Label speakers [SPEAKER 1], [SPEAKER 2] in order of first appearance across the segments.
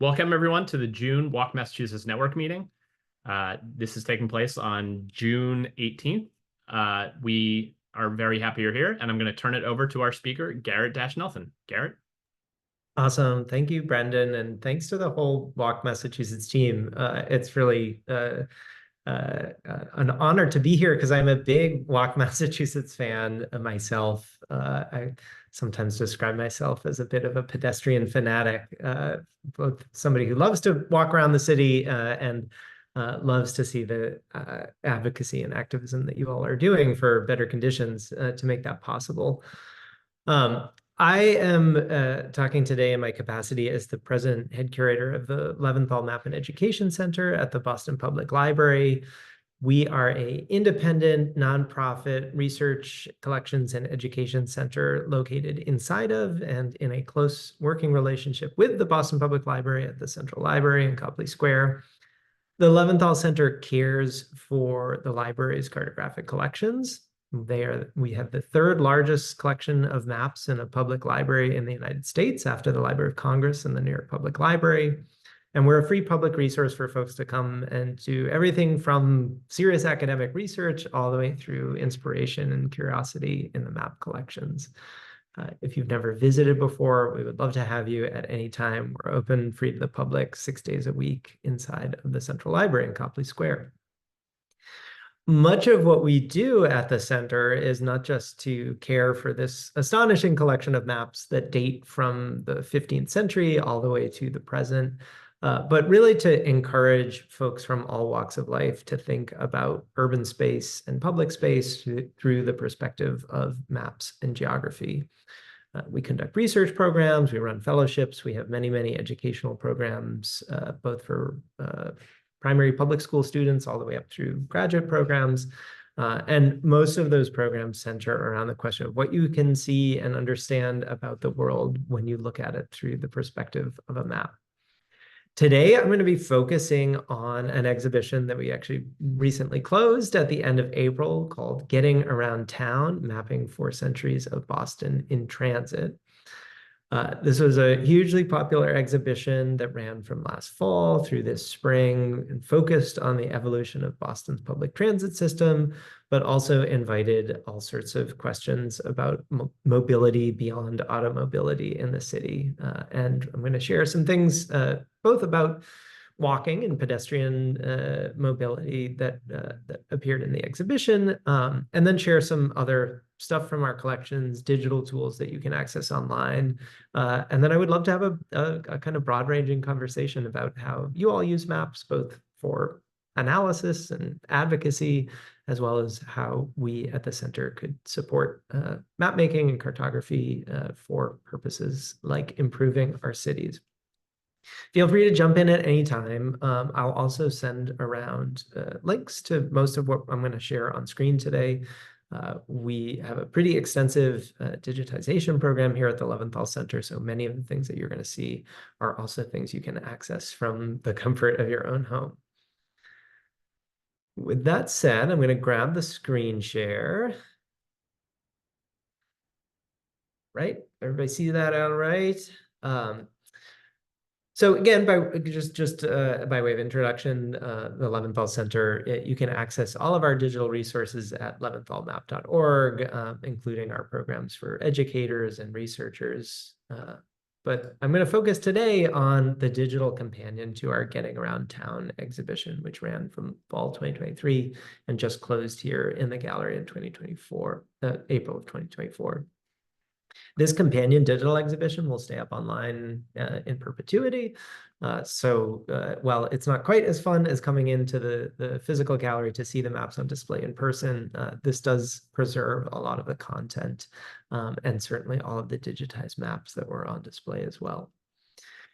[SPEAKER 1] Welcome, everyone, to the June Walk Massachusetts Network meeting. This is taking place on June 18th. We are very happy you're here, and I'm going to turn it over to our speaker, Garrett Nelson. Garrett?
[SPEAKER 2] Awesome. Thank you, Brendan, and thanks to the whole Walk Massachusetts team. It's really an honor to be here because I'm a big Walk Massachusetts fan myself. I sometimes describe myself as a bit of a pedestrian fanatic, both somebody who loves to walk around the city and loves to see the advocacy and activism that you all are doing for better conditions to make that possible. I am talking today in my capacity as the president head curator of the Leventhal Map Education Center at the Boston Public Library. We are an independent, nonprofit research, collections, and education center located inside of and in a close working relationship with the Boston Public Library at the Central Library in Copley Square. The Leventhal Center cares for the library's cartographic collections. We have the third largest collection of maps in a public library in the United States after the Library of Congress and the New York Public Library. And we're a free public resource for folks to come and do everything from serious academic research all the way through inspiration and curiosity in the map collections. If you've never visited before, we would love to have you at any time. We're open, free to the public, 6 days a week inside of the Central Library in Copley Square. Much of what we do at the center is not just to care for this astonishing collection of maps that date from the 15th century all the way to the present, but really to encourage folks from all walks of life to think about urban space and public space through the perspective of maps and geography. We conduct research programs, we run fellowships, we have many, many educational programs, both for primary public school students all the way up through graduate programs. And most of those programs center around the question of what you can see and understand about the world when you look at it through the perspective of a map. Today, I'm going to be focusing on an exhibition that we actually recently closed at the end of April called Getting Around Town, Mapping 4 Centuries of Boston in Transit. This was a hugely popular exhibition that ran from last fall through this spring and focused on the evolution of Boston's public transit system, but also invited all sorts of questions about mobility beyond automobility in the city. And I'm going to share some things both about walking and pedestrian mobility that appeared in the exhibition, and then share some other stuff from our collections, digital tools that you can access online. And then I would love to have a kind of broad-ranging conversation about how you all use maps, both for analysis and advocacy, as well as how we at the center could support map making and cartography for purposes like improving our cities. Feel free to jump in at any time. I'll also send around links to most of what I'm going to share on screen today. We have a pretty extensive digitization program here at the Leventhal Center, so many of the things that you're going to see are also things you can access from the comfort of your own home. With that said, I'm going to grab the screen share. Right? Everybody see that all right? So again, by way of introduction, the Leventhal Center, you can access all of our digital resources at leventhalmap.org, including our programs for educators and researchers. But I'm going to focus today on the digital companion to our Getting Around Town exhibition, which ran from fall 2023 and just closed here in the gallery in April of 2024. This companion digital exhibition will stay up online in perpetuity. While it's not quite as fun as coming into the physical gallery to see the maps on display in person, this does preserve a lot of the content and certainly all of the digitized maps that were on display as well.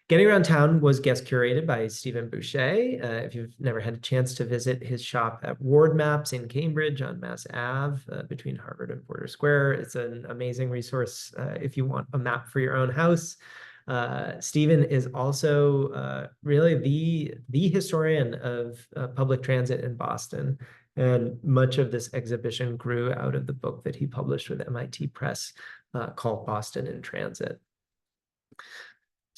[SPEAKER 2] Getting Around Town was guest curated by Stephen Boucher. If you've never had a chance to visit his shop at Ward Maps in Cambridge on Mass Ave between Harvard and Porter Square, it's an amazing resource if you want a map for your own house. Stephen is also really the historian of public transit in Boston. And much of this exhibition grew out of the book that he published with MIT Press called Boston in Transit.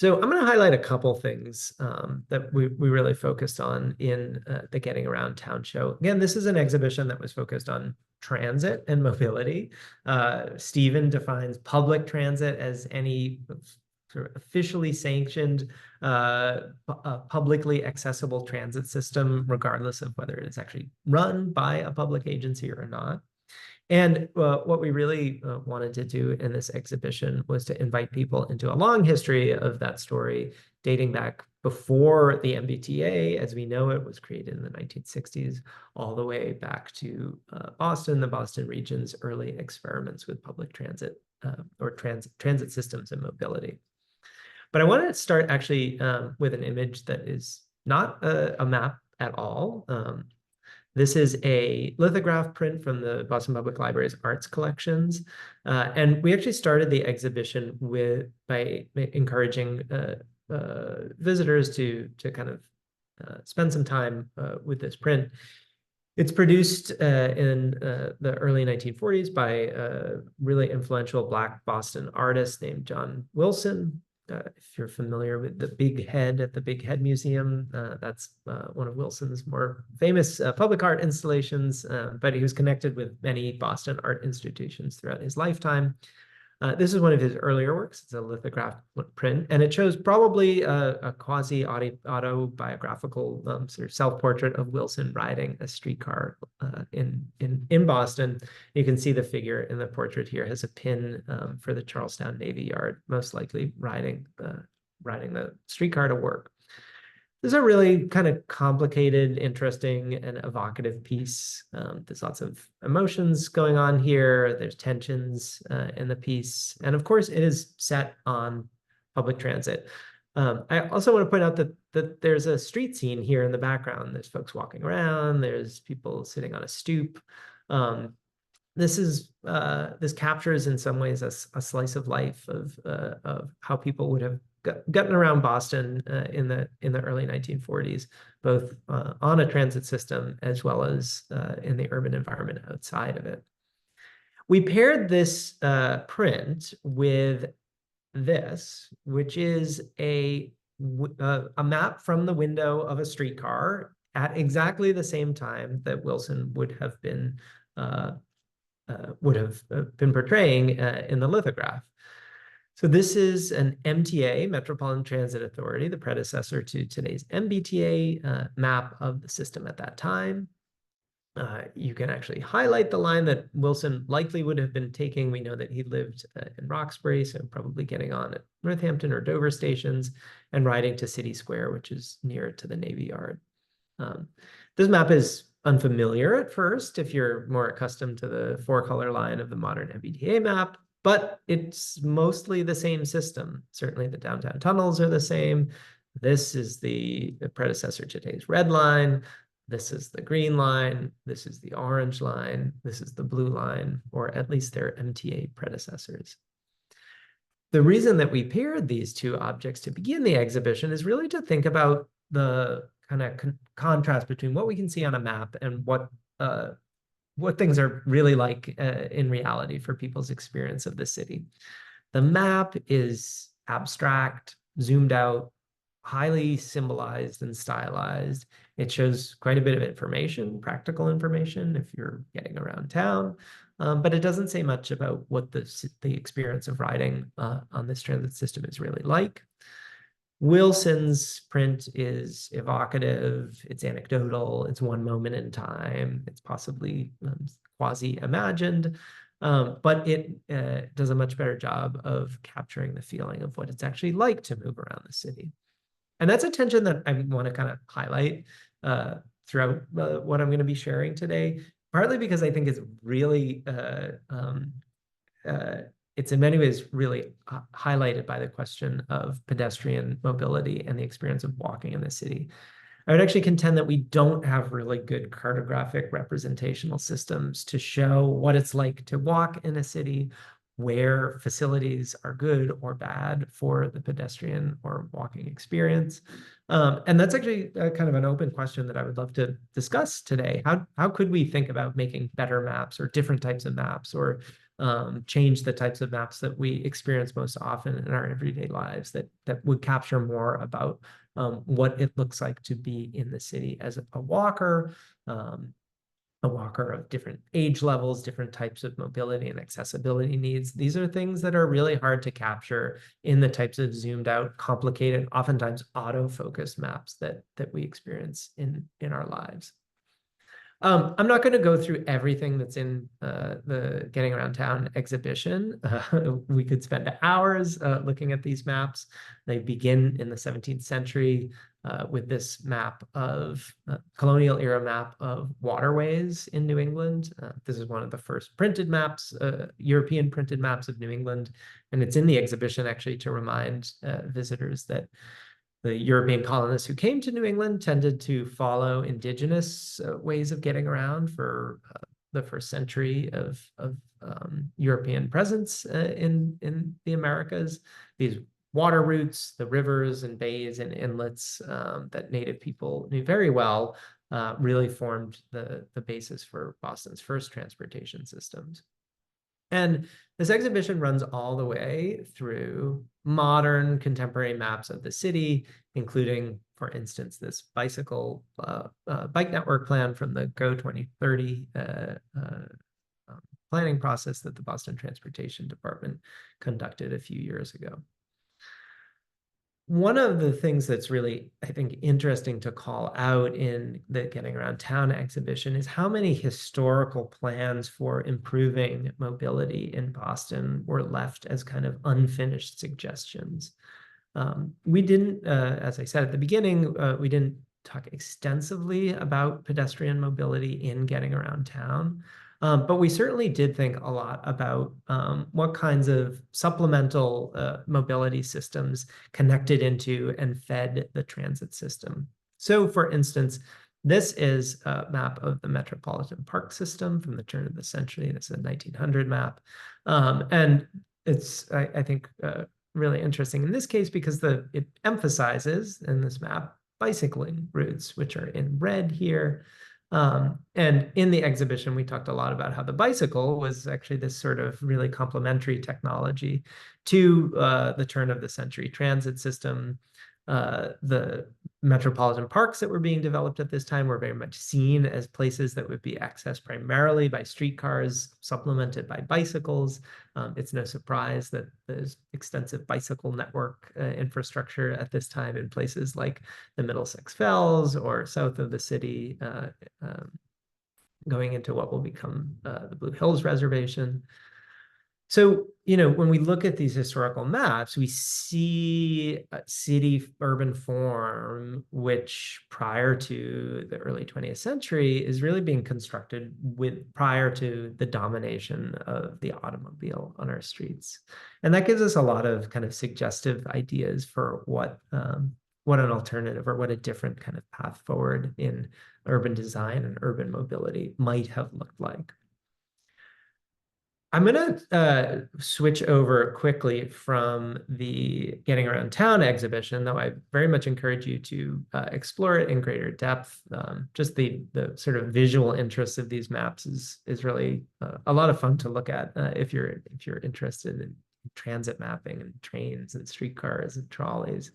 [SPEAKER 2] So I'm going to highlight a couple things that we really focused on in the Getting Around Town show. Again, this is an exhibition that was focused on transit and mobility. Stephen defines public transit as any sort of officially sanctioned, publicly accessible transit system, regardless of whether it is actually run by a public agency or not. And what we really wanted to do in this exhibition was to invite people into a long history of that story, dating back before the MBTA, as we know it, was created in the 1960s, all the way back to Boston, the Boston region's early experiments with public transit or transit systems and mobility. But I wanted to start actually with an image that is not a map at all. This is a lithograph print from the Boston Public Library's arts collections. And we actually started the exhibition by encouraging visitors to kind of spend some time with this print. It's produced in the early 1940s by a really influential Black Boston artist named John Wilson. If you're familiar with the Big Head at the Big Head Museum, that's one of Wilson's more famous public art installations, but he was connected with many Boston art institutions throughout his lifetime. This is one of his earlier works. It's a lithograph print, and it shows probably a quasi-autobiographical sort of self-portrait of Wilson riding a streetcar in Boston. You can see the figure in the portrait here has a pin for the Charlestown Navy Yard, most likely riding the streetcar to work. This is a really kind of complicated, interesting, and evocative piece. There's lots of emotions going on here. There's tensions in the piece. And of course, it is set on public transit. I also want to point out that there's a street scene here in the background. There's folks walking around. There's people sitting on a stoop. This captures in some ways a slice of life of how people would have gotten around Boston in the early 1940s, both on a transit system as well as in the urban environment outside of it. We paired this print with this, which is a map from the window of a streetcar at exactly the same time that Wilson would have been portraying in the lithograph. So this is an MTA, Metropolitan Transit Authority, the predecessor to today's MBTA map of the system at that time. You can actually highlight the line that Wilson likely would have been taking. We know that he lived in Roxbury, so probably getting on at Northampton or Dover stations and riding to City Square, which is near to the Navy Yard. This map is unfamiliar at first if you're more accustomed to the four-color line of the modern MBTA map, but it's mostly the same system. Certainly the downtown tunnels are the same. This is the predecessor to today's red line. This is the green line. This is the orange line. This is the blue line, or at least their MTA predecessors. The reason that we paired these two objects to begin the exhibition is really to think about the kind of contrast between what we can see on a map and what things are really like in reality for people's experience of the city. The map is abstract, zoomed out, highly symbolized and stylized. It shows quite a bit of information, practical information if you're getting around town, but it doesn't say much about what the experience of riding on this transit system is really like. Wilson's print is evocative, it's anecdotal, it's one moment in time, it's possibly quasi-imagined, but it does a much better job of capturing the feeling of what it's actually like to move around the city. And that's a tension that I want to kind of highlight throughout what I'm going to be sharing today, partly because I think it's really it's in many ways really highlighted by the question of pedestrian mobility and the experience of walking in the city. I would actually contend that we don't have really good cartographic representational systems to show what it's like to walk in a city, where facilities are good or bad for the pedestrian or walking experience. And that's actually kind of an open question that I would love to discuss today. How could we think about making better maps or different types of maps or change the types of maps that we experience most often in our everyday lives, that would capture more about what it looks like to be in the city as a walker, a walker of different age levels, different types of mobility and accessibility needs. These are things that are really hard to capture in the types of zoomed out, complicated, oftentimes auto-focused maps that we experience in our lives. I'm not going to go through everything that's in the Getting Around Town exhibition. We could spend hours looking at these maps. They begin in the 17th century with this map of colonial era map of waterways in New England. This is one of the first printed maps, European printed maps of New England. And it's in the exhibition actually to remind visitors that the European colonists who came to New England tended to follow indigenous ways of getting around for the first century of European presence in the Americas. These water routes, the rivers and bays and inlets that Native people knew very well really formed the basis for Boston's first transportation systems. And this exhibition runs all the way through modern contemporary maps of the city, including, for instance, this bicycle bike network plan from the Go 2030 planning process that the Boston Transportation Department conducted a few years ago. One of the things that's really, I think, interesting to call out in the Getting Around Town exhibition is how many historical plans for improving mobility in Boston were left as kind of unfinished suggestions. We didn't, as I said at the beginning, we didn't talk extensively about pedestrian mobility in Getting Around Town. But we certainly did think a lot about what kinds of supplemental mobility systems connected into and fed the transit system. So, for instance, this is a map of the Metropolitan Park System from the turn of the century. This is a 1900 map. And it's, I think, really interesting in this case because it emphasizes in this map bicycling routes, which are in red here. And in the exhibition, we talked a lot about how the bicycle was actually this sort of really complementary technology to the turn of the century transit system. The metropolitan parks that were being developed at this time were very much seen as places that would be accessed primarily by streetcars, supplemented by bicycles. It's no surprise that there's extensive bicycle network infrastructure at this time in places like the Middlesex Fells or south of the city, going into what will become the Blue Hills Reservation. So, when we look at these historical maps, we see a city-urban form, which prior to the early 20th century is really being constructed prior to the domination of the automobile on our streets. And that gives us a lot of kind of suggestive ideas for what an alternative or what a different kind of path forward in urban design and urban mobility might have looked like. I'm going to switch over quickly from the Getting Around Town exhibition, though I very much encourage you to explore it in greater depth. Just the sort of visual interest of these maps is really a lot of fun to look at if you're interested in transit mapping and trains and streetcars and trolleys.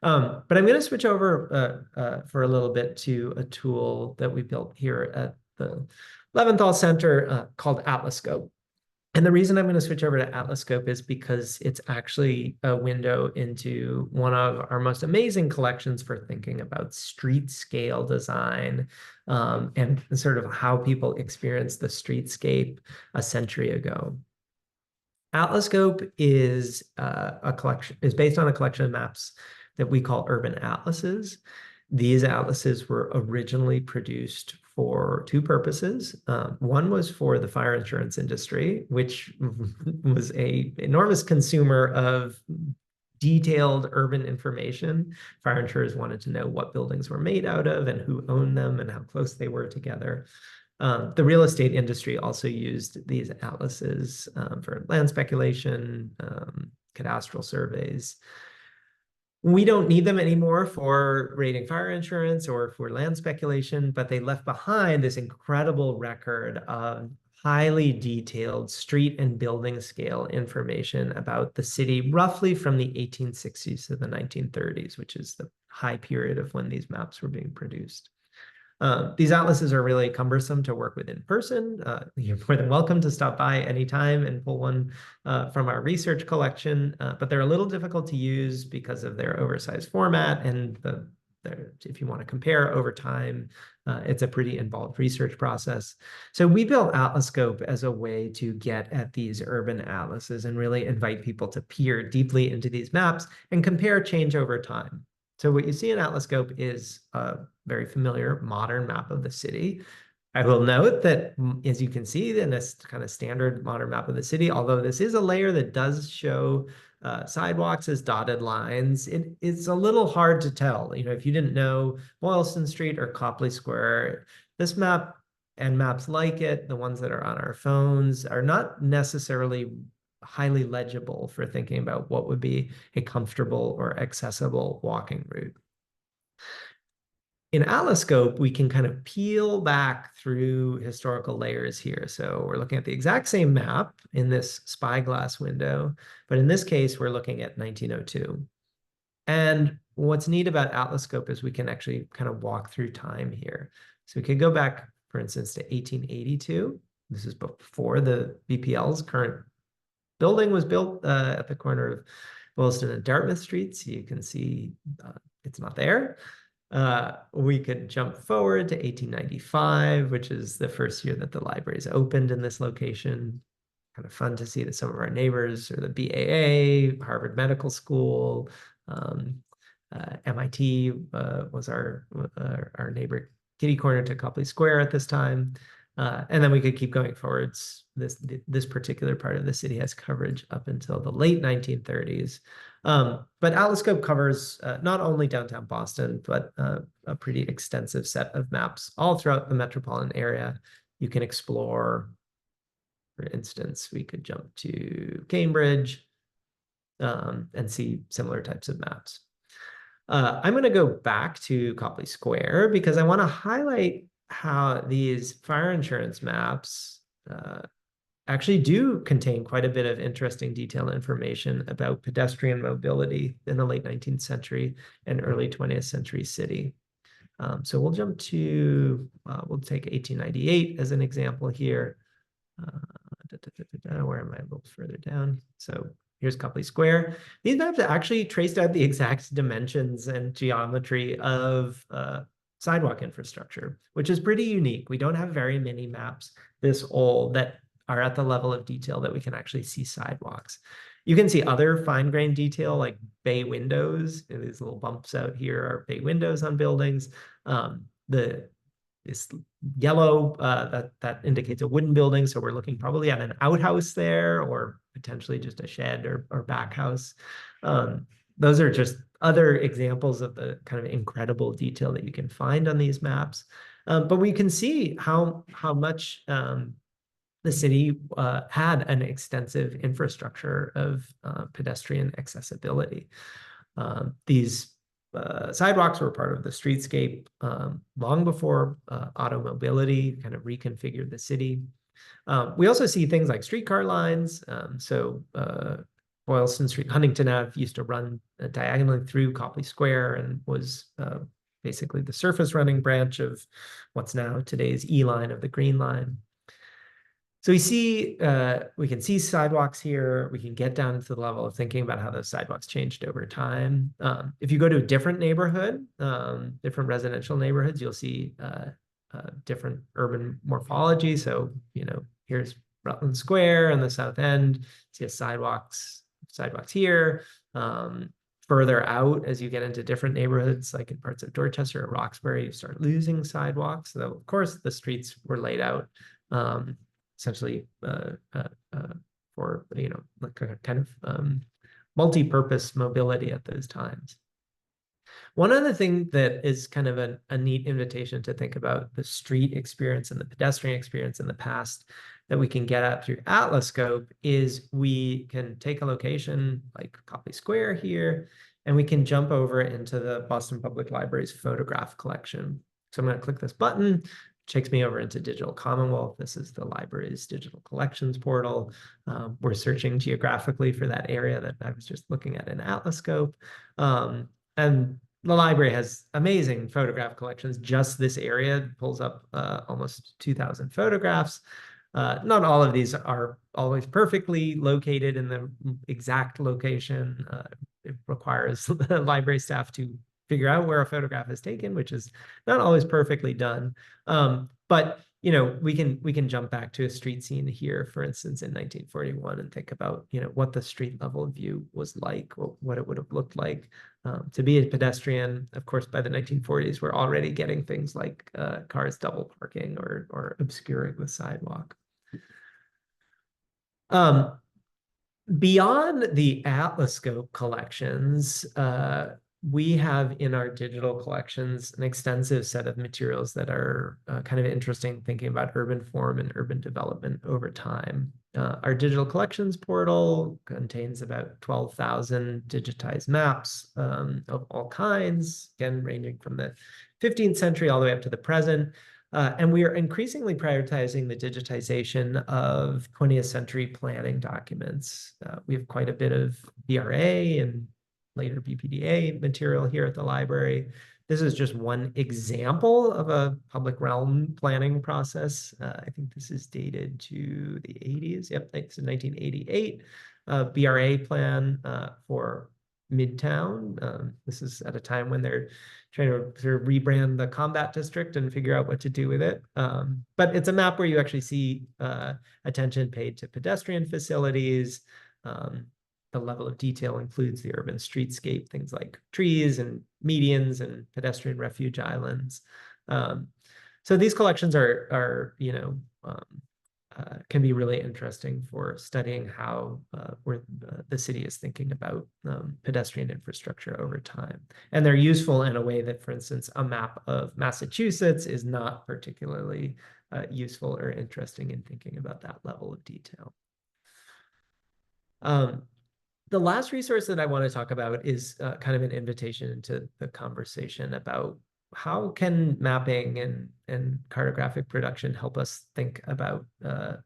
[SPEAKER 2] But I'm going to switch over for a little bit to a tool that we built here at the Leventhal Center called Atlascope. And the reason I'm going to switch over to Atlascope is because it's actually a window into one of our most amazing collections for thinking about street scale design and sort of how people experienced the streetscape a century ago. Atlascope is based on a collection of maps that we call urban atlases. These atlases were originally produced for two purposes. One was for the fire insurance industry, which was an enormous consumer of detailed urban information. Fire insurers wanted to know what buildings were made out of and who owned them and how close they were together. The real estate industry also used these atlases for land speculation, cadastral surveys. We don't need them anymore for rating fire insurance or for land speculation, but they left behind this incredible record of highly detailed street and building scale information about the city, roughly from the 1860s to the 1930s, which is the high period of when these maps were being produced. These atlases are really cumbersome to work with in person. You're more than welcome to stop by anytime and pull one from our research collection, but they're a little difficult to use because of their oversized format, and if you want to compare over time, it's a pretty involved research process. So we built Atlascope as a way to get at these urban atlases and really invite people to peer deeply into these maps and compare change over time. So what you see in Atlascope is a very familiar modern map of the city. I will note that, as you can see in this kind of standard modern map of the city, although this is a layer that does show sidewalks as dotted lines, it's a little hard to tell. If you didn't know Boylston Street or Copley Square, this map and maps like it, the ones that are on our phones, are not necessarily highly legible for thinking about what would be a comfortable or accessible walking route. In Atlascope, we can kind of peel back through historical layers here. So we're looking at the exact same map in this spyglass window, but in this case, we're looking at 1902. And what's neat about Atlascope is we can actually kind of walk through time here. So we could go back, for instance, to 1882. This is before the BPL's current building was built at the corner of Williston and Dartmouth Streets. You can see it's not there. We could jump forward to 1895, which is the first year that the libraries opened in this location. Kind of fun to see that some of our neighbors are the BAA, Harvard Medical School, MIT was our neighbor kitty corner to Copley Square at this time. And then we could keep going forwards. This particular part of the city has coverage up until the late 1930s. But Atlascope covers not only downtown Boston, but a pretty extensive set of maps all throughout the metropolitan area. You can explore, for instance, we could jump to Cambridge and see similar types of maps. I'm going to go back to Copley Square because I want to highlight how these fire insurance maps actually do contain quite a bit of interesting detailed information about pedestrian mobility in the late 19th century and early 20th century city. So we'll jump to, we'll take 1898 as an example here. Where am I? A little further down. So here's Copley Square. These maps actually traced out the exact dimensions and geometry of sidewalk infrastructure, which is pretty unique. We don't have very many maps this old that are at the level of detail that we can actually see sidewalks. You can see other fine-grained detail like bay windows. These little bumps out here are bay windows on buildings. This yellow, that indicates a wooden building. So we're looking probably at an outhouse there or potentially just a shed or back house. Those are just other examples of the kind of incredible detail that you can find on these maps. But we can see how much the city had an extensive infrastructure of pedestrian accessibility. These sidewalks were part of the streetscape long before automobility kind of reconfigured the city. We also see things like streetcar lines. Boylston Street, Huntington Ave used to run diagonally through Copley Square and was basically the surface running branch of what's now today's E line of the Green Line. So we can see sidewalks here. We can get down to the level of thinking about how those sidewalks changed over time. If you go to a different neighborhood, different residential neighborhoods, you'll see different urban morphology. So, here's Rutland Square on the south end. See sidewalks here. Further out, as you get into different neighborhoods, like in parts of Dorchester or Roxbury, you start losing sidewalks. So, of course, the streets were laid out essentially for like a kind of multi-purpose mobility at those times. One other thing that is kind of a neat invitation to think about the street experience and the pedestrian experience in the past that we can get at through Atlascope is we can take a location like Copley Square here, and we can jump over into the Boston Public Library's photograph collection. So I'm going to click this button. takes me over into Digital Commonwealth. This is the library's digital collections portal. We're searching geographically for that area that I was just looking at in Atlascope. And the library has amazing photograph collections. Just this area pulls up almost 2,000 photographs. Not all of these are always perfectly located in the exact location. It requires the library staff to figure out where a photograph is taken, which is not always perfectly done. But we can jump back to a street scene here, for instance, in 1941, and think about what the street level view was like, what it would have looked like to be a pedestrian. Of course, by the 1940s, we're already getting things like cars double parking or obscuring the sidewalk. Beyond the Atlascope collections, we have in our digital collections an extensive set of materials that are kind of interesting, thinking about urban form and urban development over time. Our digital collections portal contains about 12,000 digitized maps of all kinds, again, ranging from the 15th century all the way up to the present. And we are increasingly prioritizing the digitization of 20th century planning documents. We have quite a bit of BRA and later BPDA material here at the library. This is just one example of a public realm planning process. I think this is dated to the 80s. Yep, it's a 1988 BRA plan for Midtown. This is at a time when they're trying to sort of rebrand the combat district and figure out what to do with it. But it's a map where you actually see attention paid to pedestrian facilities. The level of detail includes the urban streetscape, things like trees and medians and pedestrian refuge islands. So these collections can be really interesting for studying how the city is thinking about pedestrian infrastructure over time. And they're useful in a way that, for instance, a map of Massachusetts is not particularly useful or interesting in thinking about that level of detail. The last resource that I want to talk about is kind of an invitation into the conversation about how can mapping and cartographic production help us think about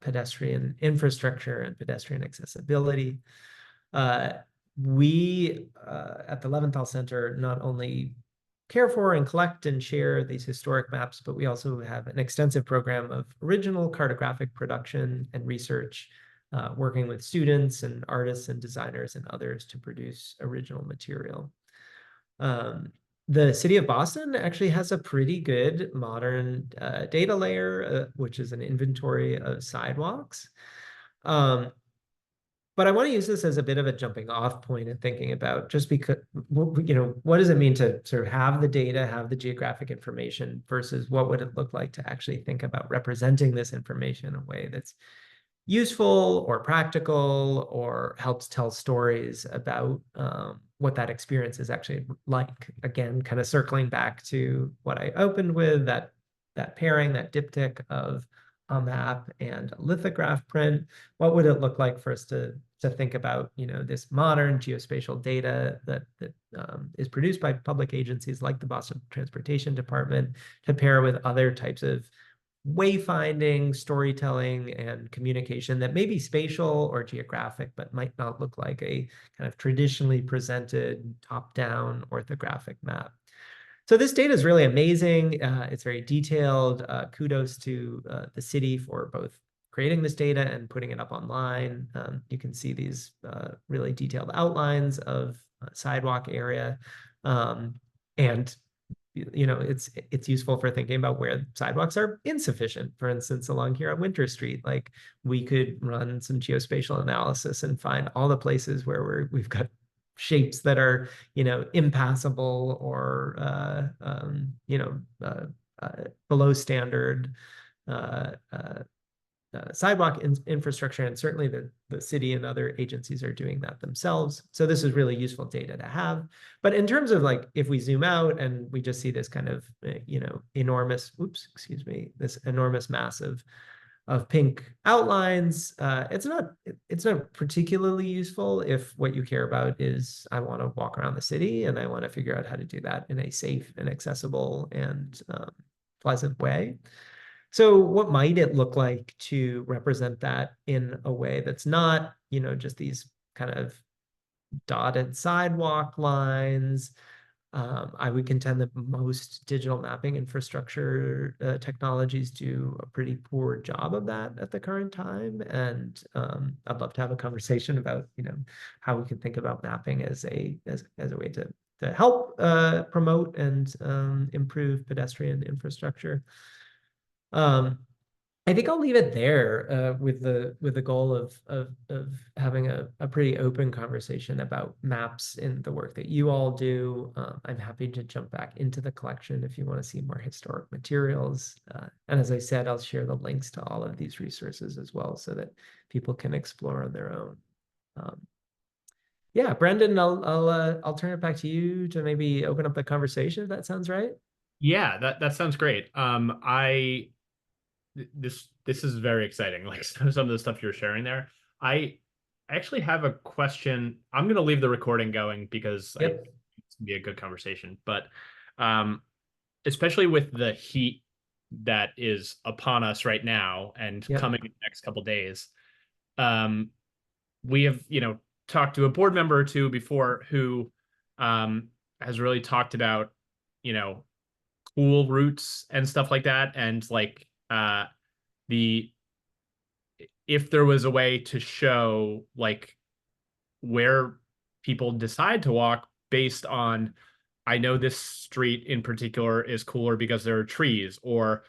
[SPEAKER 2] pedestrian infrastructure and pedestrian accessibility. We at the Leventhal Center not only care for and collect and share these historic maps, but we also have an extensive program of original cartographic production and research, working with students and artists and designers and others to produce original material. The city of Boston actually has a pretty good modern data layer, which is an inventory of sidewalks. But I want to use this as a bit of a jumping off point and thinking about just because, what does it mean to sort of have the data, have the geographic information versus what would it look like to actually think about representing this information in a way that's useful or practical or helps tell stories about what that experience is actually like. Again, kind of circling back to what I opened with, that pairing, that diptych of a map and a lithograph print. What would it look like for us to think about this modern geospatial data that is produced by public agencies like the Boston Transportation Department to pair with other types of wayfinding, storytelling, and communication that may be spatial or geographic, but might not look like a kind of traditionally presented top-down orthographic map. So this data is really amazing. It's very detailed. Kudos to the city for both creating this data and putting it up online. You can see these really detailed outlines of sidewalk area. And it's useful for thinking about where sidewalks are insufficient. For instance, along here on Winter Street, like we could run some geospatial analysis and find all the places where we've got shapes that are, impassable or, below standard sidewalk infrastructure, and certainly the city and other agencies are doing that themselves. So this is really useful data to have. But in terms of if we zoom out and we just see this kind of, enormous, this enormous mass of pink outlines, it's not particularly useful if what you care about is I want to walk around the city and I want to figure out how to do that in a safe and accessible and pleasant way. So what might it look like to represent that in a way that's not, just these kind of dotted sidewalk lines? I would contend that most digital mapping infrastructure technologies do a pretty poor job of that at the current time. And I'd love to have a conversation about, how we can think about mapping as a way to help promote and improve pedestrian infrastructure. Um, I think I'll leave it there with the goal of having a pretty open conversation about maps in the work that you all do. I'm happy to jump back into the collection if you want to see more historic materials. And as I said, I'll share the links to all of these resources as well so that people can explore on their own. Yeah, Brendan, I'll turn it back to you to maybe open up the conversation if that sounds right.
[SPEAKER 1] Yeah, that sounds great. This is very exciting. Like some of the stuff you're sharing there. I actually have a question. I'm going to leave the recording going because I
[SPEAKER 2] Yep.
[SPEAKER 1] it's gonna be a good conversation. But um, especially with the heat that is upon us right now and
[SPEAKER 2] Yep.
[SPEAKER 1] coming in the next couple days, um, we have talked to a board member or two before who um, has really talked about you know cool routes and stuff like that, and like the if there was a way to show like where people decide to walk based on, I know this street in particular is cooler because there are trees, or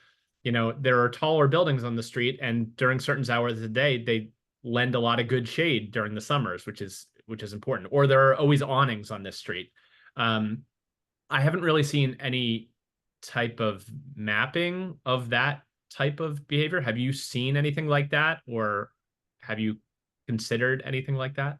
[SPEAKER 1] there are taller buildings on the street, and during certain hours of the day they lend a lot of good shade during the summers, which is important, or there are always awnings on this street. um I haven't really seen any type of mapping of that type of behavior. Have you seen anything like that, or have you considered anything like that?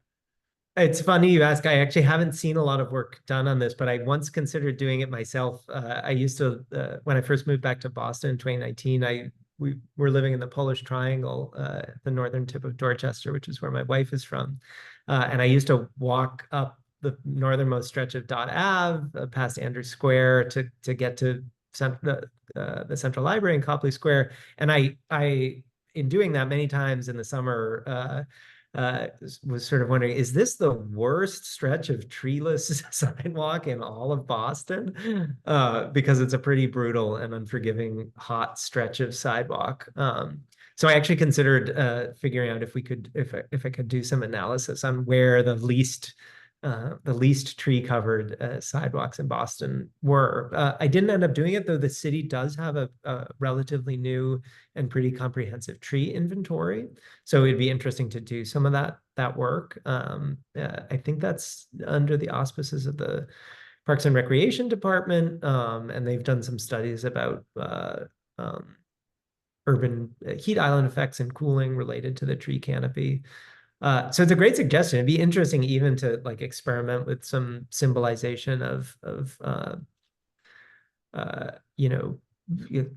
[SPEAKER 2] It's funny you ask. I actually haven't seen a lot of work done on this, but I once considered doing it myself. I used to, when I first moved back to Boston in 2019, we were living in the Polish Triangle, at the northern tip of Dorchester, which is where my wife is from. And I used to walk up the northernmost stretch of Dot Ave, past Andrews Square to get to the Central Library in Copley Square. And in doing that many times in the summer, was sort of wondering, is this the worst stretch of treeless sidewalk in all of Boston? Because it's a pretty brutal and unforgiving hot stretch of sidewalk. So I actually considered figuring out if I could do some analysis on where the least tree covered sidewalks in Boston were. I didn't end up doing it, though the city does have a relatively new and pretty comprehensive tree inventory. So it'd be interesting to do some of that work. I think that's under the auspices of the Parks and Recreation Department, and they've done some studies about urban heat island effects and cooling related to the tree canopy. So it's a great suggestion. It'd be interesting even to like experiment with some symbolization of uh, you know,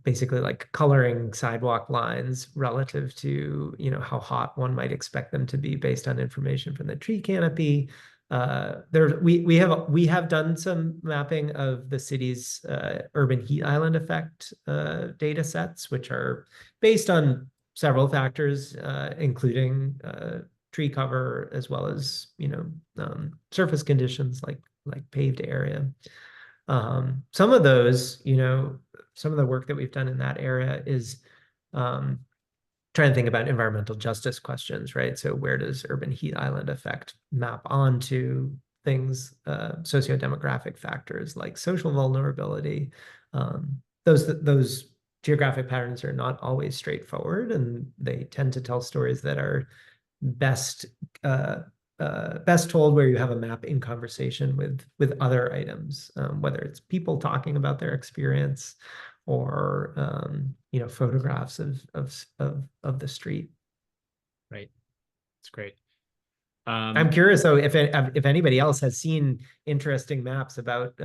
[SPEAKER 2] basically like coloring sidewalk lines relative to, how hot one might expect them to be based on information from the tree canopy. We have done some mapping of the city's urban heat island effect data sets, which are based on several factors, including tree cover as well as surface conditions like paved area. Some of those, some of the work that we've done in that area is trying to think about environmental justice questions, right? So where does urban heat island effect map onto things, sociodemographic factors like social vulnerability? Those geographic patterns are not always straightforward, and they tend to tell stories that are best best told where you have a map in conversation with other items, whether it's people talking about their experience or photographs of the street.
[SPEAKER 1] Right. It's great.
[SPEAKER 2] I'm curious though if anybody else has seen interesting maps about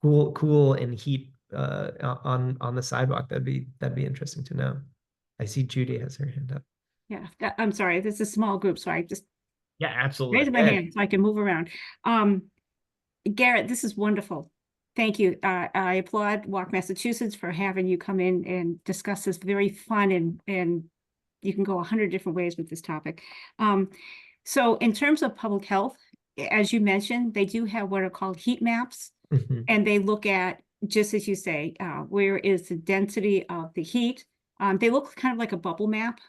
[SPEAKER 2] cool and heat on the sidewalk. That'd be interesting to know. I see Judy has her hand up.
[SPEAKER 3] Yeah, I'm sorry. This is a small group, so I just
[SPEAKER 1] Yeah, absolutely.
[SPEAKER 3] raised my hand so I can move around. Garrett, this is wonderful. thank you. I applaud Walk Massachusetts for having you come in and discuss this very fun and you can go 100 different ways with this topic. So in terms of public health, as you mentioned, they do have what are called heat maps, and they look at, just as you say, where is the density of the heat. They look kind of like a bubble map,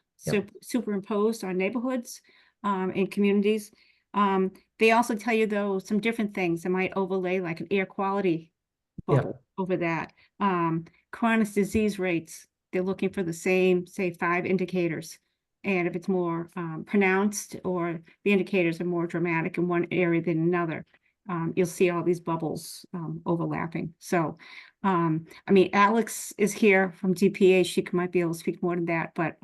[SPEAKER 3] superimposed on neighborhoods and communities. They also tell you, though, some different things. They might overlay like an air quality bubble over that. Chronic disease rates, they're looking for the same, say, 5 indicators. And if it's more pronounced or the indicators are more dramatic in one area than another, you'll see all these bubbles overlapping. So, I mean, Alex is here from DPA. She might be able to speak more to that, but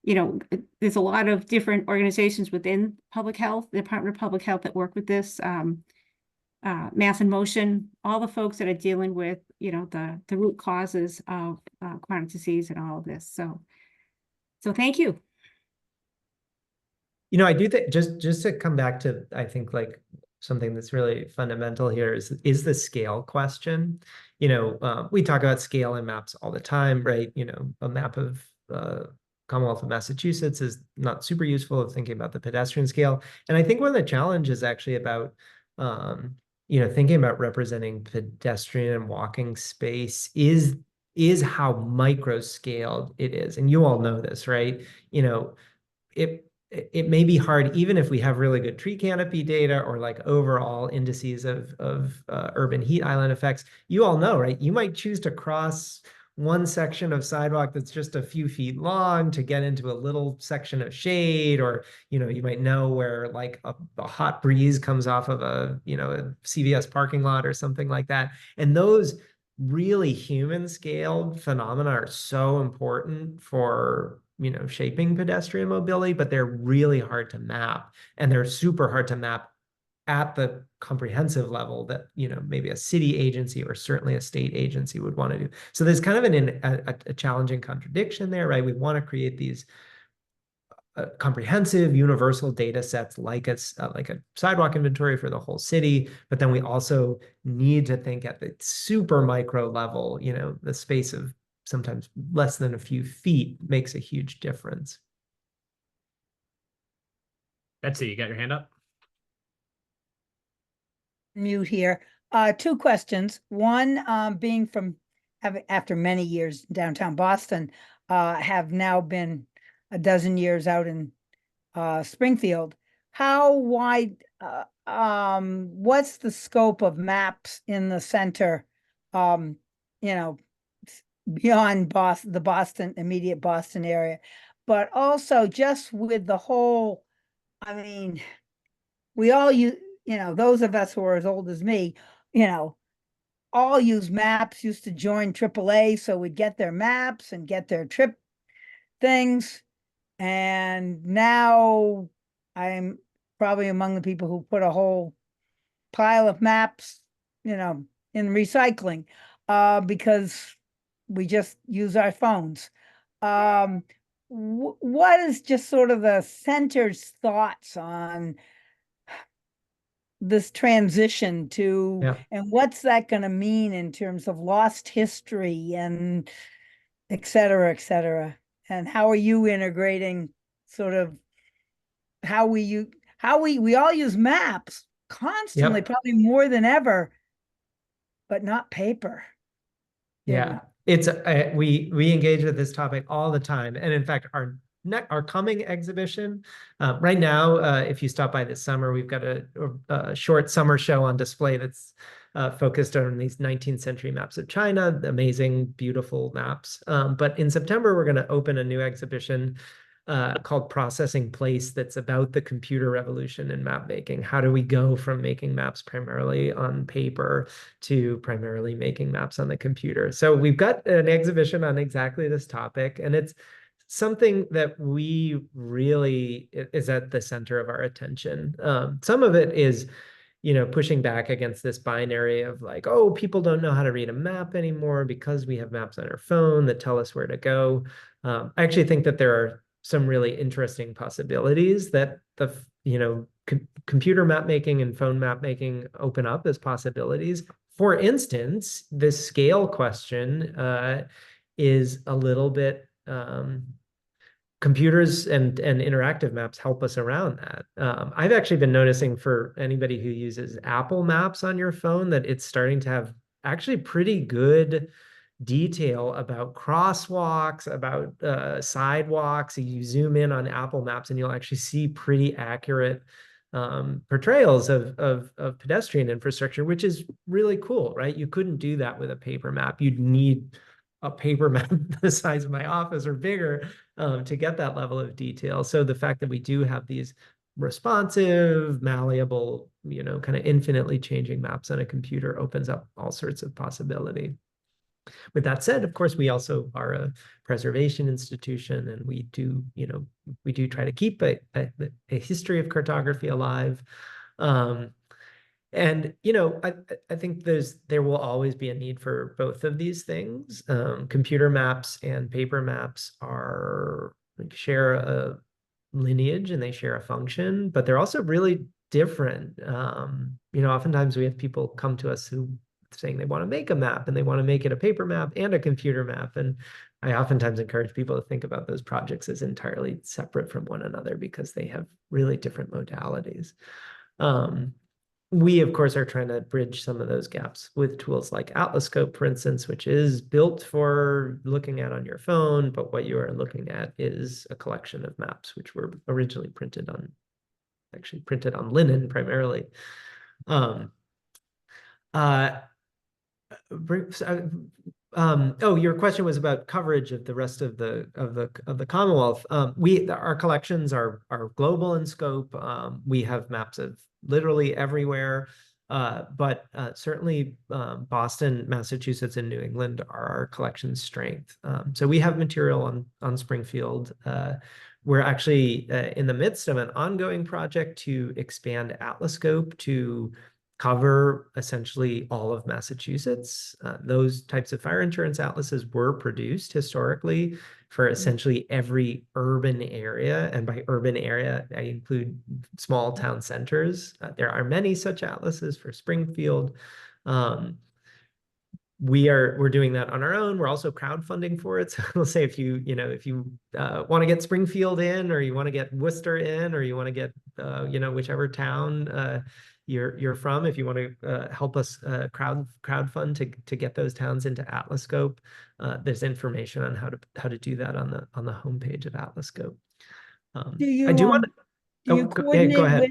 [SPEAKER 3] you know, there's a lot of different organizations within public health, the Department of Public Health, that work with this. Mass in Motion, all the folks that are dealing with, you know, the root causes of chronic disease and all of this. So thank you.
[SPEAKER 2] You know, I do think, just to come back to, I think, like, something that's really fundamental here is the scale question. You know, we talk about scale in maps all the time, right? You know, a map of Commonwealth of Massachusetts is not super useful of thinking about the pedestrian scale. And I think one of the challenges is actually about, you know, thinking about representing pedestrian and walking space is how micro scaled it is. And you all know this, right? You know, it may be hard, even if we have really good tree canopy data or like overall indices of urban heat island effects. You all know, right? You might choose to cross one section of sidewalk that's just a few feet long to get into a little section of shade, or, you know, you might know where like a hot breeze comes off of a, you know, a CVS parking lot or something like that. And those really human scaled phenomena are so important for, you know, shaping pedestrian mobility, but they're really hard to map, and they're super hard to map at the comprehensive level that, you know, maybe a city agency or certainly a state agency would want to do. So there's kind of a challenging contradiction there, right? We want to create these comprehensive universal data sets like a sidewalk inventory for the whole city, but then we also need to think at the super micro level. You know, the space of sometimes less than a few feet makes a huge difference.
[SPEAKER 1] Betsy, you got your hand up?
[SPEAKER 4] Mute here. 2 questions. One, being from after many years in downtown Boston, have now been a dozen years out in Springfield. How wide, what's the scope of maps in the center, you know, beyond Boston, the Boston, immediate Boston area, but also just with the whole, I mean, we all use, you know, those of us who are as old as me, you know, all use maps, used to join AAA, so we'd get their maps and get their trip things. And now I'm probably among the people who put a whole pile of maps, you know, in recycling, because we just use our phones. What is just sort of the center's thoughts on this transition to, and what's that going to mean in terms of lost history and et cetera, and how are you integrating sort of how we all use maps constantly, probably more than ever, but not paper.
[SPEAKER 2] Yeah, it's we engage with this topic all the time, and in fact, our coming exhibition right now, if you stop by this summer, we've got a short summer show on display that's focused on these 19th century maps of China, amazing, beautiful maps. But in September, we're going to open a new exhibition called Processing Place, that's about the computer revolution in map making. How do we go from making maps primarily on paper to primarily making maps on the computer? So we've got an exhibition on exactly this topic, and it's something that we really is at the center of our attention. Some of it is, you know, pushing back against this binary of like, oh, people don't know how to read a map anymore because we have maps on our phone that tell us where to go. I actually think that there are some really interesting possibilities that computer map making and phone map making open up as possibilities for instance, the scale question is a little bit, computers and interactive maps help us around that. I've actually been noticing for anybody who uses Apple Maps on your phone that it's starting to have actually pretty good detail about crosswalks, about sidewalks. You zoom in on Apple Maps and you'll actually see pretty accurate portrayals of pedestrian infrastructure, which is really cool, right? You couldn't do that with a paper map. You'd need a paper map the size of my office or bigger to get that level of detail. So the fact that we do have these responsive, malleable, kind of infinitely changing maps on a computer opens up all sorts of possibility. With that said, of course, we also are a preservation institution, and we do try to keep a history of cartography alive. And I think there will always be a need for both of these things. Computer maps and paper maps share a lineage and they share a function, but they're also really different. Oftentimes we have people come to us who saying they want to make a map and they want to make it a paper map and a computer map. And I oftentimes encourage people to think about those projects as entirely separate from one another because they have really different modalities. We, of course, are trying to bridge some of those gaps with tools like Atlascope, for instance, which is built for looking at on your phone, but what you are looking at is a collection of maps, which were originally printed on linen primarily. Your question was about coverage of the rest of the Commonwealth. Our collections are global in scope. We have maps of literally everywhere, but certainly Boston, Massachusetts, and New England are our collection strength. So we have material on Springfield. We're actually in the midst of an ongoing project to expand Atlascope to cover essentially all of Massachusetts. Those types of fire insurance atlases were produced historically for essentially every urban area. And by urban area, I include small town centers. There are many such atlases for Springfield. We're doing that on our own. We're also crowdfunding for it. So we'll say if you want to get Springfield in, or you want to get Worcester in, or you want to get whichever town you're from, if you want to help us crowdfund to get those towns into Atlascope, there's information on how to do that on the homepage of Atlascope.
[SPEAKER 4] Do you coordinate
[SPEAKER 2] go ahead.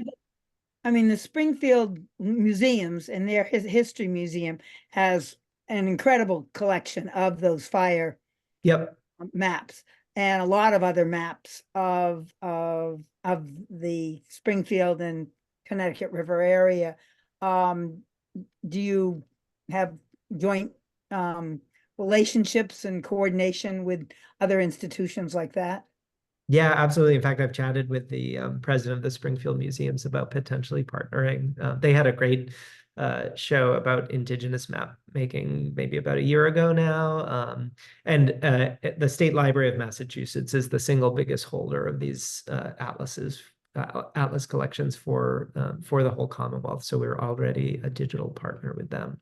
[SPEAKER 4] with? The Springfield museums and their history museum has an incredible collection of those fire maps and a lot of other maps of the Springfield and Connecticut River area. Do you have joint relationships and coordination with other institutions like that?
[SPEAKER 2] Yeah, absolutely. In fact, I've chatted with the president of the Springfield Museums about potentially partnering. They had a great show about Indigenous map making maybe about a year ago now. And the State Library of Massachusetts is the single biggest holder of these atlas collections for the whole Commonwealth. So we're already a digital partner with them.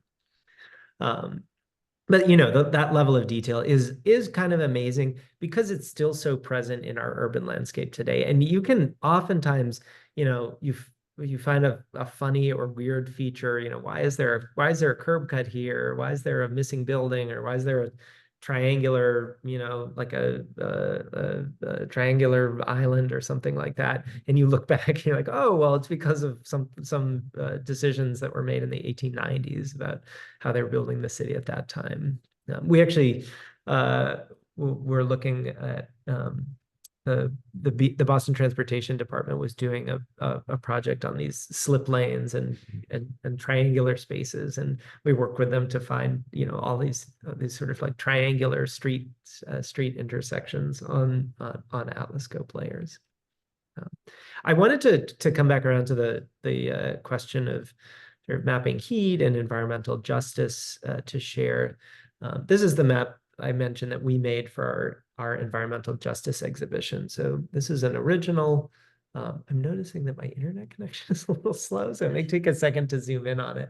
[SPEAKER 2] But that level of detail is kind of amazing because it's still so present in our urban landscape today. And you can oftentimes, you find a funny or weird feature. Why is there a curb cut here? Why is there a missing building? Or why is there a triangular, like a triangular island or something like that? And you look back, and you're like, oh, well, it's because of some decisions that were made in the 1890s about how they were building the city at that time. We actually we're looking at the Boston Transportation Department was doing a project on these slip lanes and triangular spaces, and we worked with them to find all these sort of like triangular street intersections on Atlascope layers. I wanted to come back around to the question of sort of mapping heat and environmental justice to share. This is the map I mentioned that we made for our environmental justice exhibition. So this is an original. I'm noticing that my internet connection is a little slow, so it may take a second to zoom in on it.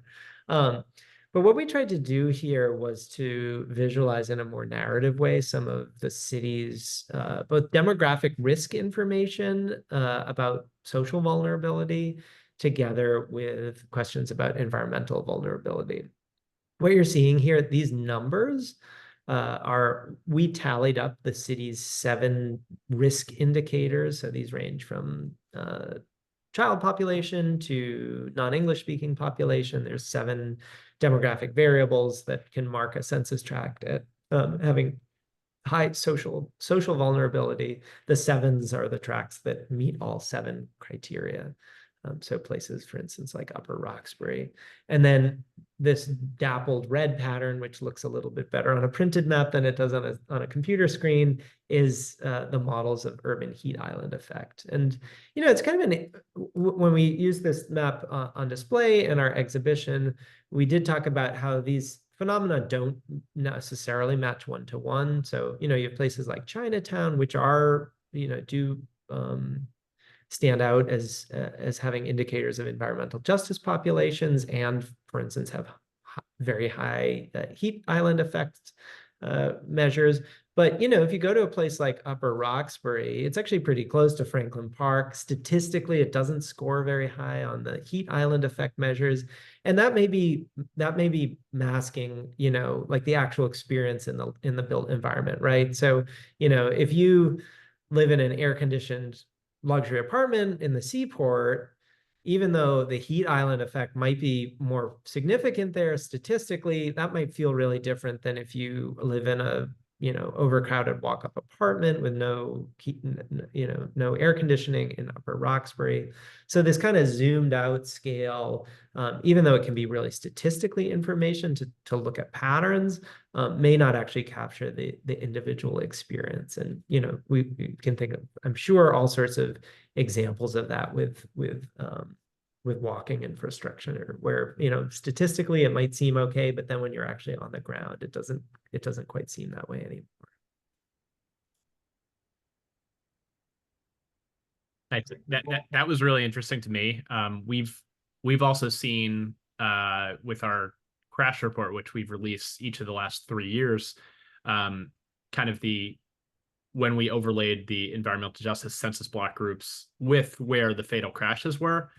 [SPEAKER 2] But what we tried to do here was to visualize in a more narrative way some of the city's both demographic risk information about social vulnerability together with questions about environmental vulnerability. What you're seeing here, these numbers we tallied up the city's 7 risk indicators. So these range from child population to non-English speaking population. There's 7 demographic variables that can mark a census tract at having high social vulnerability. The 7s are the tracts that meet all 7 criteria. So places, for instance, like Upper Roxbury. And then this dappled red pattern, which looks a little bit better on a printed map than it does on a computer screen, is the models of urban heat island effect. And, you know, it's kind of when we use this map on display in our exhibition, we did talk about how these phenomena don't necessarily match one-to-one. So, you know, you have places like Chinatown, which are, you know, do stand out as having indicators of environmental justice populations and, for instance, have very high heat island effect measures. But, you know, if you go to a place like Upper Roxbury, it's actually pretty close to Franklin Park. Statistically, it doesn't score very high on the heat island effect measures. And that may be masking, you know, like the actual experience in the built environment, right? So, you know, if you live in an air-conditioned luxury apartment in the seaport, even though the heat island effect might be more significant there statistically, that might feel really different than if you live in a, you know, overcrowded walk-up apartment with no heat, you know, no air conditioning in Upper Roxbury. So this kind of zoomed out scale, even though it can be really statistically information to look at patterns, may not actually capture the individual experience. And, you know, we can think of, I'm sure, all sorts of examples of that with walking infrastructure, where, you know, statistically it might seem okay, but then when you're actually on the ground, it doesn't quite seem that way anymore.
[SPEAKER 1] That was really interesting to me. We've also seen with our crash report, which we've released each of the last 3 years, kind of when we overlaid the environmental justice census block groups with where the fatal crashes were.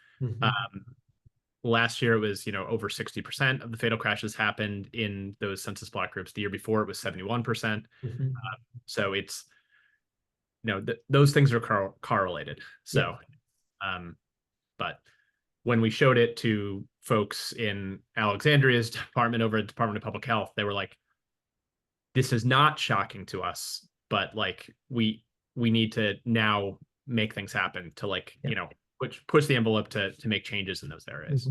[SPEAKER 1] Last year it was, you know, over 60% of the fatal crashes happened in those census block groups. The year before it was 71%. So it's, you know, those things are correlated. So, but when we showed it to folks in Alexandria's department over at Department of Public Health, they were like, this is not shocking to us, but like we need to now make things happen to, like, you know, push the envelope to make changes in those areas.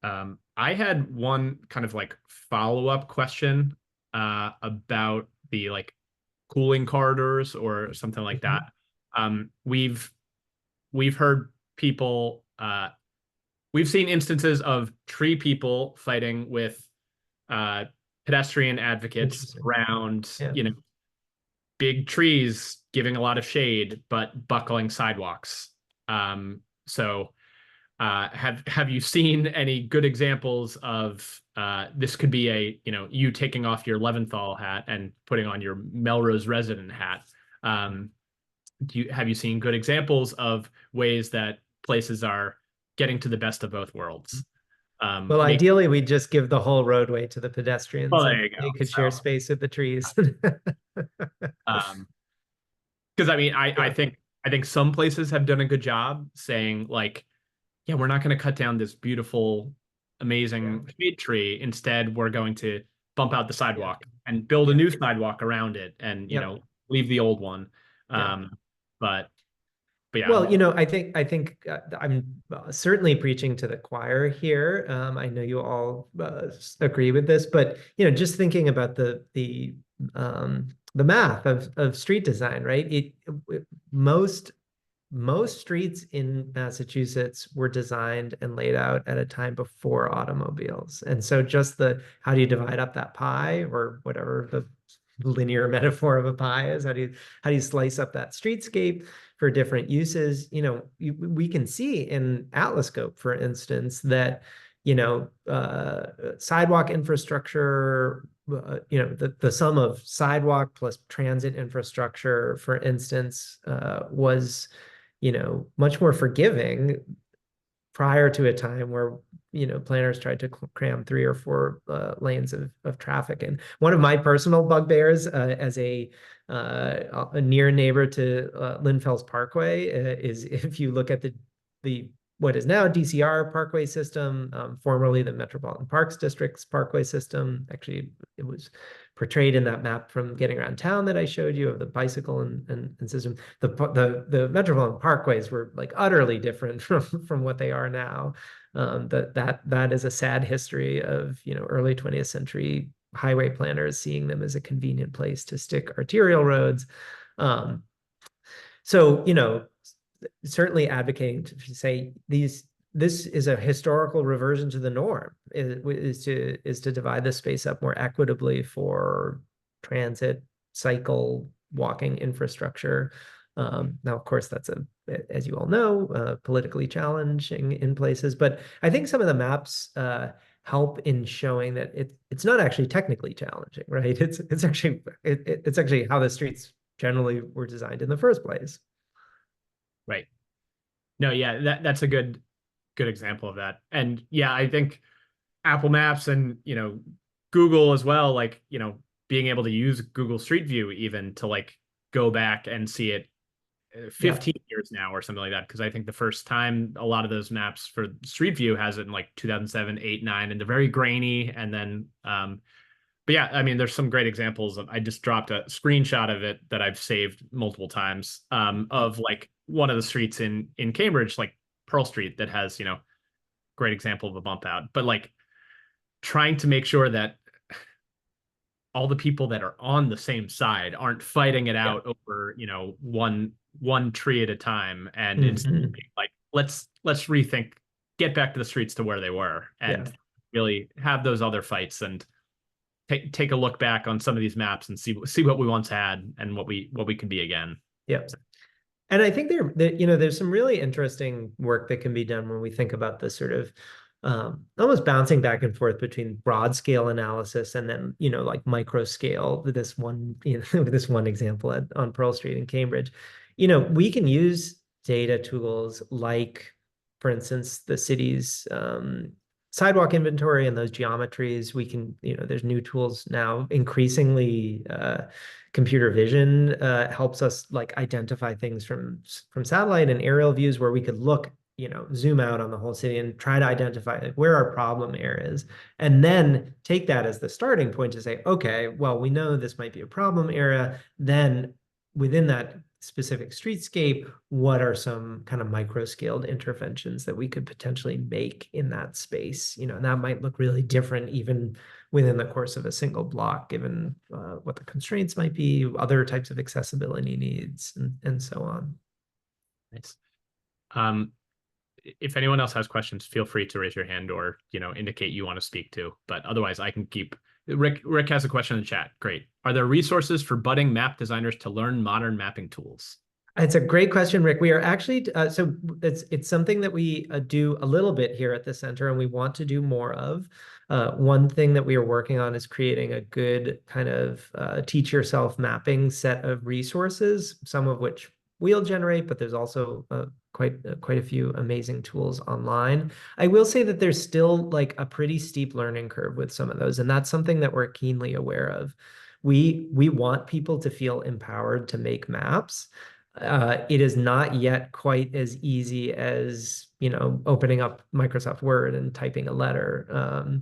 [SPEAKER 1] I had one kind of like follow-up question about the like cooling corridors or something like that. We've heard people, we've seen instances of tree people fighting with pedestrian advocates around, you know, big trees giving a lot of shade, but buckling sidewalks. So have you seen any good examples of this could be you taking off your Leventhal hat and putting on your Melrose resident hat? Have you seen good examples of ways that places are getting to the best of both worlds?
[SPEAKER 2] Well, ideally, we just give the whole roadway to the pedestrians.
[SPEAKER 1] Well, there you go.
[SPEAKER 2] They could share space with the trees.
[SPEAKER 1] Because I mean, I think some places have done a good job saying, like, yeah, we're not going to cut down this beautiful, amazing shade tree. Instead, we're going to bump out the sidewalk and build a new sidewalk around it, and you know, leave the old one. But yeah.
[SPEAKER 2] Well, you know, I think I'm certainly preaching to the choir here. I know you all agree with this, but you know, just thinking about the math of street design, right? Most streets in Massachusetts were designed and laid out at a time before automobiles, and so just how do you divide up that pie, or whatever the linear metaphor of a pie is? How do you slice up that streetscape for different uses? You know, we can see in Atlascope, for instance, that sidewalk infrastructure, the sum of sidewalk plus transit infrastructure, for instance, was, much more forgiving prior to a time where planners tried to cram 3 or 4 lanes of traffic. And one of my personal bugbears as a near neighbor to Leventhal Parkway is, if you look at the what is now DCR Parkway system, formerly the Metropolitan Parks District's Parkway system. Actually, it was portrayed in that map from Getting Around Town that I showed you of the bicycle and system. The Metropolitan Parkways were like utterly different from what they are now. That is a sad history of early 20th century highway planners seeing them as a convenient place to stick arterial roads. So certainly advocating to say this is a historical reversion to the norm, is to divide the space up more equitably for transit, cycle, walking infrastructure. Now, of course, that's as you all know, politically challenging in places, but I think some of the maps help in showing that it's not actually technically challenging, right? It's actually how the streets generally were designed in the first place.
[SPEAKER 1] Right. No, yeah, that's a good example of that. And yeah, I think Apple Maps and, Google as well, like, being able to use Google Street View even to like go back and see it 15 years now or something like that. Because I think the first time a lot of those maps for Street View has it in like 2007, 8, 9, and they're very grainy. And then, but yeah, I mean, there's some great examples I just dropped a screenshot of it that I've saved multiple times, of like one of the streets in Cambridge, like Pearl Street, that has, great example of a bump out, but like trying to make sure that all the people that are on the same side aren't fighting it out over, one tree at a time. And instead, like, let's rethink, get back to the streets to where they were, and really have those other fights, and take a look back on some of these maps and see what we once had and what we can be again.
[SPEAKER 2] Yeah. And I think there's some really interesting work that can be done when we think about this sort of almost bouncing back and forth between broad scale analysis and then, like micro scale, this one example on Pearl Street in Cambridge. We can use data tools like, for instance, the city's sidewalk inventory and those geometries. We can, there's new tools now. Increasingly, computer vision helps us like identify things from satellite and aerial views, where we could look, zoom out on the whole city and try to identify like where our problem areas, and then take that as the starting point to say, okay, well, we know this might be a problem area. Then within that specific streetscape, what are some kind of micro-scaled interventions that we could potentially make in that space? And that might look really different even within the course of a single block, given what the constraints might be, other types of accessibility needs, and so on.
[SPEAKER 1] Nice. If anyone else has questions, feel free to raise your hand or, indicate you want to speak to, but otherwise I can keep. Rick has a question in the chat. Great. Are there resources for budding map designers to learn modern mapping tools?
[SPEAKER 2] It's a great question, Rick. We are actually, so it's something that we do a little bit here at the center, and we want to do more of. One thing that we are working on is creating a good kind of teach yourself mapping set of resources, some of which we'll generate, but there's also quite a few amazing tools online. I will say that there's still like a pretty steep learning curve with some of those, and that's something that we're keenly aware of. We want people to feel empowered to make maps. It is not yet quite as easy as, opening up Microsoft Word and typing a letter.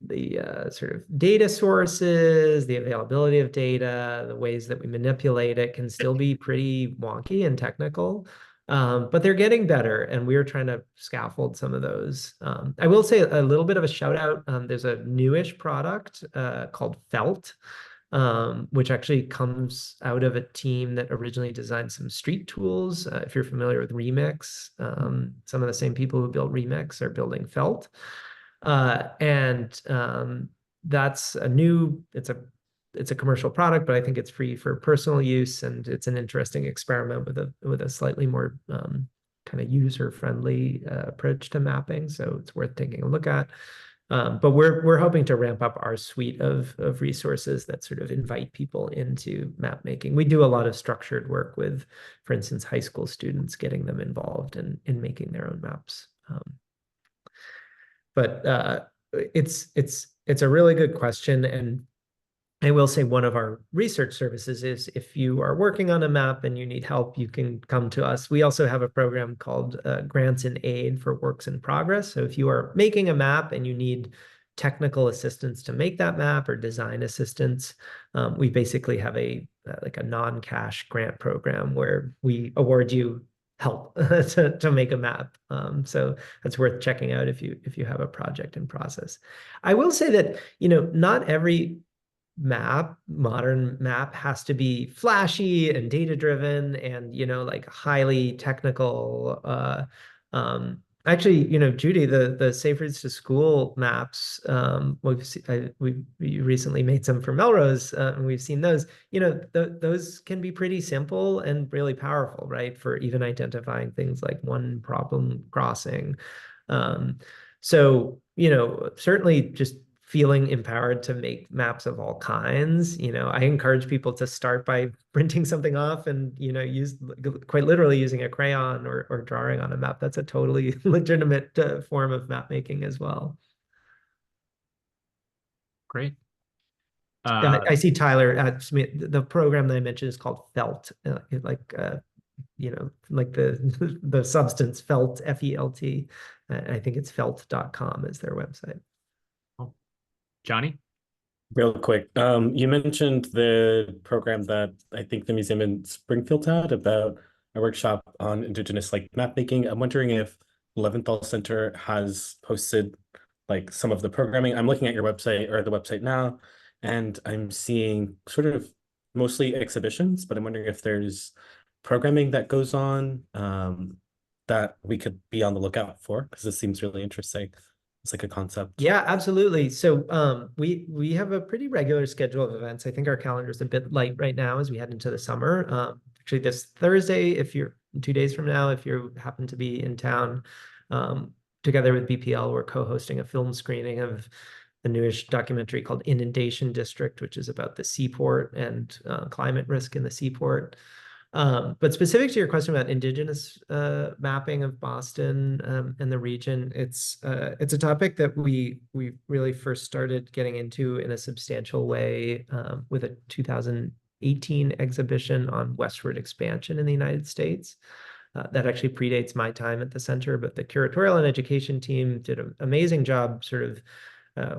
[SPEAKER 2] The sort of data sources, the availability of data, the ways that we manipulate it can still be pretty wonky and technical, but they're getting better, and we're trying to scaffold some of those. I will say a little bit of a shout out. There's a newish product called Felt, which actually comes out of a team that originally designed some street tools. If you're familiar with Remix, some of the same people who built Remix are building Felt. That's it's a commercial product, but I think it's free for personal use, and it's an interesting experiment with a slightly more kind of user-friendly approach to mapping. So it's worth taking a look at. But we're hoping to ramp up our suite of resources that sort of invite people into map making. We do a lot of structured work with, for instance, high school students, getting them involved in making their own maps. But it's a really good question, and I will say one of our research services is if you are working on a map and you need help, you can come to us. We also have a program called Grants and Aid for Works in Progress. So if you are making a map and you need technical assistance to make that map or design assistance, we basically have a non-cash grant program where we award you help to make a map. So that's worth checking out if you have a project in process. I will say that, not every modern map has to be flashy and data driven and like highly technical. Actually, Judy, the Safe Routes to School maps, we recently made some for Melrose, and we've seen those. Those can be pretty simple and really powerful, right? For even identifying things like one problem crossing. So certainly just feeling empowered to make maps of all kinds. I encourage people to start by printing something off and, use quite literally using a crayon or drawing on a map. That's a totally legitimate form of map making as well.
[SPEAKER 1] Great.
[SPEAKER 2] I see Tyler, the program that I mentioned is called Felt, like the substance felt, F-E-L-T. I think it's felt.com is their website.
[SPEAKER 1] Johnny?
[SPEAKER 5] Real quick, you mentioned the program that I think the museum in Springfield had about a workshop on Indigenous map making. I'm wondering if Leventhal Center has posted some of the programming. I'm looking at your website or the website now, and I'm seeing sort of mostly exhibitions, but I'm wondering if there's programming that goes on that we could be on the lookout for, because this seems really interesting. It's like a concept.
[SPEAKER 2] Yeah, absolutely. So we have a pretty regular schedule of events. I think our calendar is a bit light right now as we head into the summer. Actually, this Thursday, 2 days from now, if you happen to be in town, together with BPL, we're co-hosting a film screening of a newish documentary called Inundation District, which is about the seaport and climate risk in the seaport. But specific to your question about Indigenous mapping of Boston and the region, it's a topic that we really first started getting into in a substantial way with a 2018 exhibition on westward expansion in the United States. That actually predates my time at the center, but the curatorial and education team did an amazing job sort of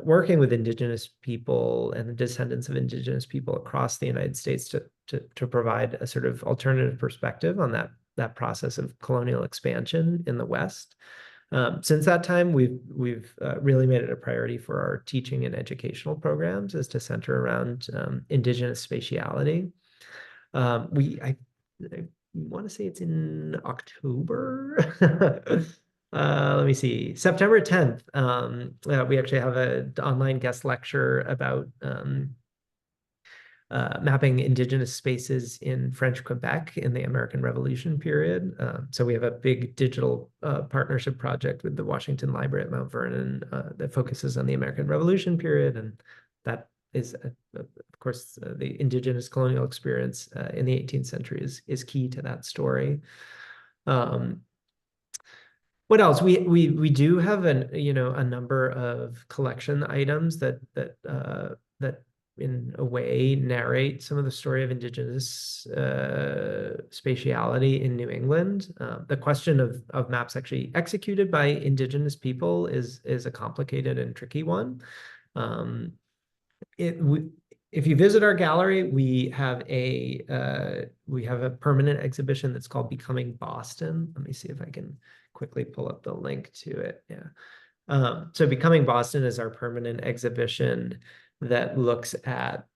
[SPEAKER 2] working with Indigenous people and the descendants of Indigenous people across the United States to provide a sort of alternative perspective on that process of colonial expansion in the West. Since that time, we've really made it a priority for our teaching and educational programs is to center around Indigenous spatiality. I want to say it's in October. Let me see, September 10th. We actually have an online guest lecture about mapping Indigenous spaces in French Quebec in the American Revolution period. So we have a big digital partnership project with the Washington Library at Mount Vernon that focuses on the American Revolution period. And that is, of course, the Indigenous colonial experience in the 18th century is key to that story. What else? We do have a number of collection items that in a way narrate some of the story of Indigenous spatiality in New England. The question of maps actually executed by Indigenous people is a complicated and tricky one. If you visit our gallery, we have a permanent exhibition that's called Becoming Boston. Let me see if I can quickly pull up the link to it. Yeah. So Becoming Boston is our permanent exhibition that looks at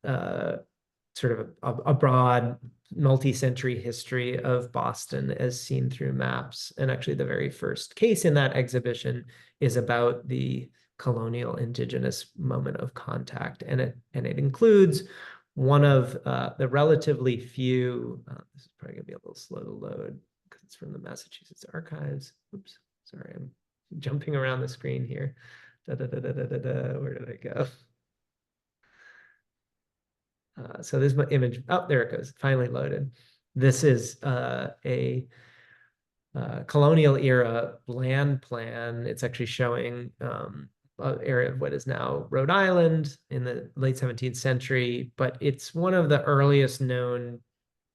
[SPEAKER 2] sort of a broad multi-century history of Boston as seen through maps. And actually the very first case in that exhibition is about the colonial Indigenous moment of contact. And it includes one of the relatively few, this is probably gonna be a little slow to load because It's from the Massachusetts Archives. Oops, sorry, I'm jumping around the screen here. Where did I go? So this is my image. Oh, there it goes. Finally loaded. This is a colonial era land plan. It's actually showing an area of what is now Rhode Island in the late 17th century, but it's one of the earliest known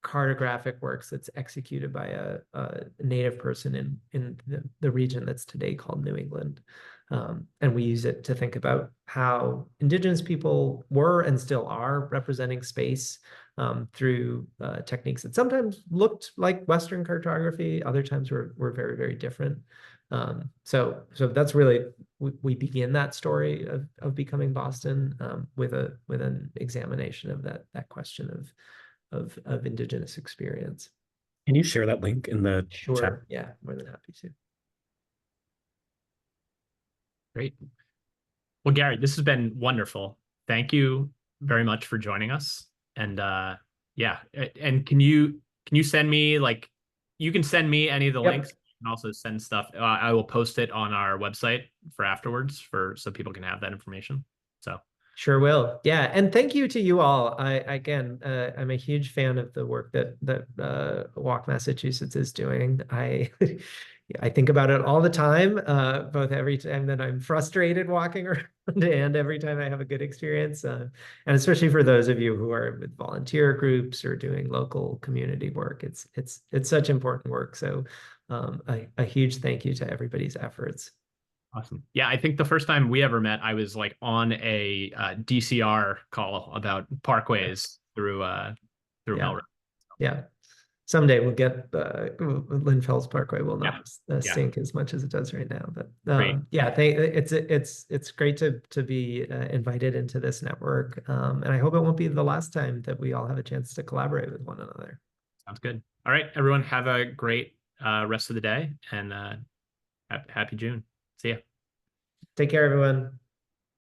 [SPEAKER 2] cartographic works that's executed by a native person in the region that's today called New England. And we use it to think about how indigenous people were and still are representing space through techniques that sometimes looked like Western cartography, other times were very, very different. So that's really, we begin that story of becoming Boston with an examination of that question of indigenous experience.
[SPEAKER 5] Can you share that link in the chat?
[SPEAKER 2] Sure. Yeah, more than happy to.
[SPEAKER 1] Great. Well, Garrett, this has been wonderful. Thank you very much for joining us. And yeah, and can you send me, like, you can send me any of the links. You can also send stuff. I will post it on our website for afterwards so people can have that information. So
[SPEAKER 2] sure will. Yeah, and thank you to you all. Again, I'm a huge fan of the work that Walk Massachusetts is doing. I think about it all the time, both every time that I'm frustrated walking around and every time I have a good experience. And especially for those of you who are with volunteer groups or doing local community work, it's such important work. So a huge thank you to everybody's efforts.
[SPEAKER 1] awesome. Yeah, I think the first time we ever met, I was like on a DCR call about parkways through Melrose.
[SPEAKER 2] Yeah. Someday we'll get Linfield's Parkway will not stink as much as it does right now. But yeah, it's great to be invited into this network, and I hope it won't be the last time that we all have a chance to collaborate with one another.
[SPEAKER 1] Sounds good. All right, everyone, have a great rest of the day, and happy June. See ya.
[SPEAKER 2] Take care, everyone.